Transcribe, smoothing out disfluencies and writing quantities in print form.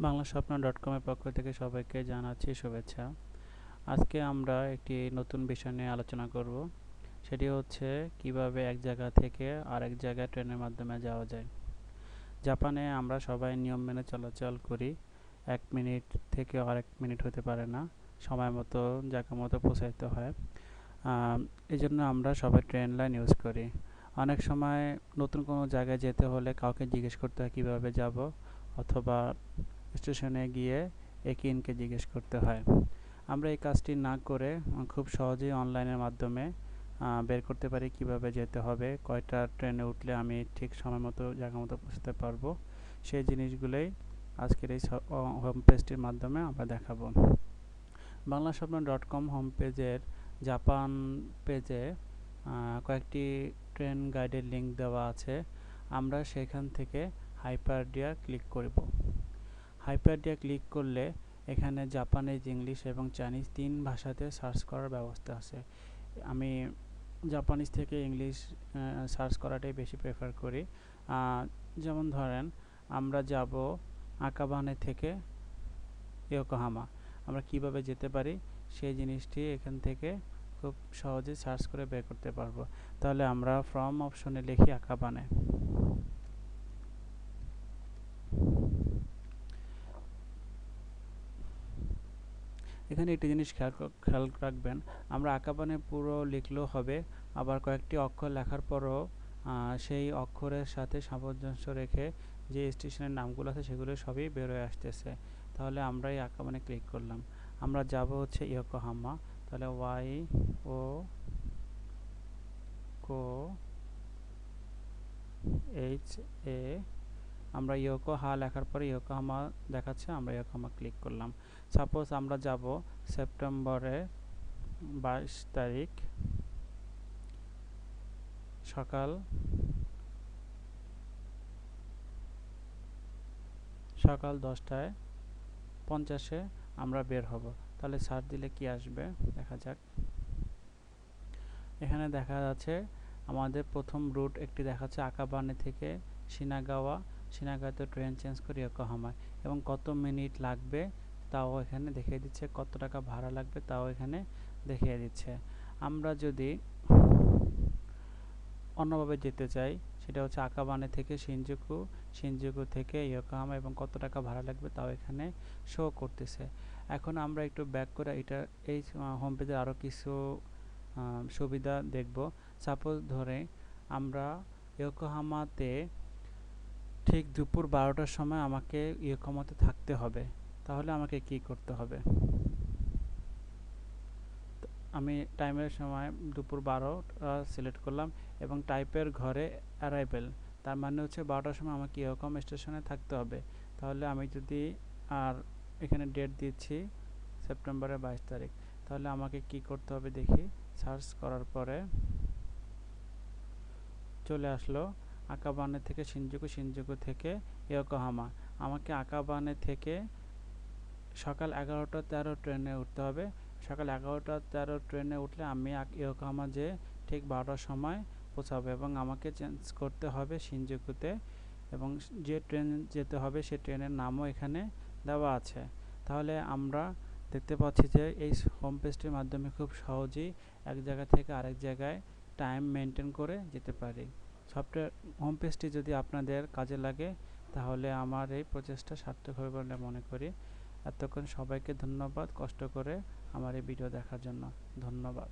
বাংলাস্বপ্ন.com এর পক্ষ থেকে সবাইকে জানাচ্ছি শুভেচ্ছা। আজকে আমরা একটি নতুন বিষয় নিয়ে আলোচনা করব। সেটি হচ্ছে কিভাবে এক জায়গা থেকে আরেক জায়গায় ট্রেনের মাধ্যমে যাওয়া যায়। জাপানে আমরা সবাই নিয়ম মেনে চলাচল করি। 1 মিনিট থেকে আরেক মিনিট হতে পারে না, সময় মতো জায়গা মতো পৌঁছাইতে হয়। এই জন্য আমরা সবাই ট্রেন লাইন ইউজ করি। অনেক সময় নতুন কোনো জায়গায় যেতে হলে কাউকে জিজ্ঞেস করতে হয় কীভাবে যাব, অথবা স্টেশনে গিয়ে একে এনকে জিজ্ঞেস করতে হয়। আমরা এই কাজটি না করে খুব সহজেই অনলাইনের মাধ্যমে বের করতে পারি কিভাবে যেতে হবে, কয়টা ট্রেনে উঠলে আমি ঠিক সময় মতো জায়গা মতো পৌঁছতে পারবো। সেই জিনিসগুলোই আজকের এই হোম পেজটির মাধ্যমে আমরা দেখাবো। বাংলাস্বপ্ন.com হোম পেজের জাপান পেজে কয়েকটি ট্রেন গাইডের লিঙ্ক দেওয়া আছে। আমরা সেখান থেকে হাইপারডিয়া ক্লিক করব। হাইপারডিয়া ক্লিক করলে এখানে জাপানিজ, ইংলিশ এবং চাইনিজ 3 ভাষাতে সার্চ করার ব্যবস্থা আছে। আমি জাপানিজ থেকে ইংলিশ সার্চ করাটাই বেশি প্রেফার করি। যেমন ধরেন, আমরা যাব আকাবানে থেকে ইয়োকোহামা। আমরা কিভাবে যেতে পারি সেই জিনিসটি এখান থেকে খুব সহজে সার্চ করে বের করতে পারবো। তাহলে আমরা ফ্রম অপশনে লিখি আকাবানে। এখানে একটি জিনিস খেয়াল রাখবেন, আমরা আকাবানে পুরো লিখলেও হবে, আবার কয়েকটি অক্ষর লেখার পরও সেই অক্ষরের সাথে সামঞ্জস্য রেখে যে স্টেশনের নামগুলো আছে সেগুলো সবই বের হয়ে আসতেছে। তাহলে আমরা এই আকাবানে ক্লিক করলাম। আমরা যাব হচ্ছে ইয়োকোহামা। তাহলে YOKOHA, আমরা ইয়োকোহা লেখার পরে ইয়োকোহামা দেখাচ্ছে, আমরা ইয়োকোহামা ক্লিক করলাম। সাপোজ আমরা যাব সেপ্টেম্বরের 22 তারিখ সকাল 10:50 আমরা বের হব। তাহলে সার্চ দিলে কি আসবে দেখা যাক। এখানে দেখা যাচ্ছে আমাদের প্রথম রুট একটি দেখাচ্ছে আকাবানে থেকে শিনাগাওয়াতে ট্রেন চেঞ্জ করে ইয়োকোহামায়, এবং কত মিনিট লাগবে তাও এখানে দেখিয়ে দিচ্ছে, কত টাকা ভাড়া লাগবে তাও এখানে দেখিয়ে দিচ্ছে। আমরা যদি অন্যভাবে যেতে চাই, সেটা হচ্ছে আকাবানে থেকে শিনজুকু থেকে ইয়োকোহামা, এবং কত টাকা ভাড়া লাগবে তাও এখানে শো করতেছে। এখন আমরা একটু ব্যাক করে এই হোম পেজের আরও কিছু সুবিধা দেখব। সাপোজ ধরে আমরা ইয়োকোহামাতে ঠিক দুপুর 12টার সময় আমাকে ইয়োকোহামাতে থাকতে হবে। তাহলে আমাকে কি করতে হবে? আমি টাইমের সময় দুপুর 12টা সিলেক্ট করলাম এবং টাইপের ঘরে অ্যারাইভেল, তার মানে হচ্ছে 12টার সময় আমাকে ইয়োকোহামা স্টেশনে থাকতে হবে। তাহলে আমি যদি এখানে ডেট দিচ্ছি সেপ্টেম্বরের 22 তারিখ, তাহলে আমাকে কি করতে হবে দেখি। সার্চ করার পরে চলে আসলো আকাবানে থেকে শিনজুকু থেকে ইয়োকোহামা। আমাকে আকাবানে থেকে সকাল 11:13 ট্রেনে উঠতে হবে। সকাল 11:13 ট্রেনে উঠলে আমি ইয়োকোহামা যে ঠিক 12টার সময় পৌঁছাবো, এবং আমাকে চেঞ্জ করতে হবে শিনজুকুতে, এবং যে ট্রেন যেতে হবে সে ট্রেনের নামও এখানে দেওয়া আছে। তাহলে আমরা দেখতে পাচ্ছি যে এই হোম পেজটির মাধ্যমে খুব সহজেই এক জায়গা থেকে আরেক জায়গায় টাইম মেনটেন করে যেতে পারি। সফটওয়্যার হোম পেজটি যদি আপনাদের কাজে লাগে তাহলে আমার এই প্রচেষ্টা সার্থক হবে বলে মনে করি। এতক্ষণ সবাইকে ধন্যবাদ কষ্ট করে আমার এই ভিডিও দেখার জন্য। ধন্যবাদ।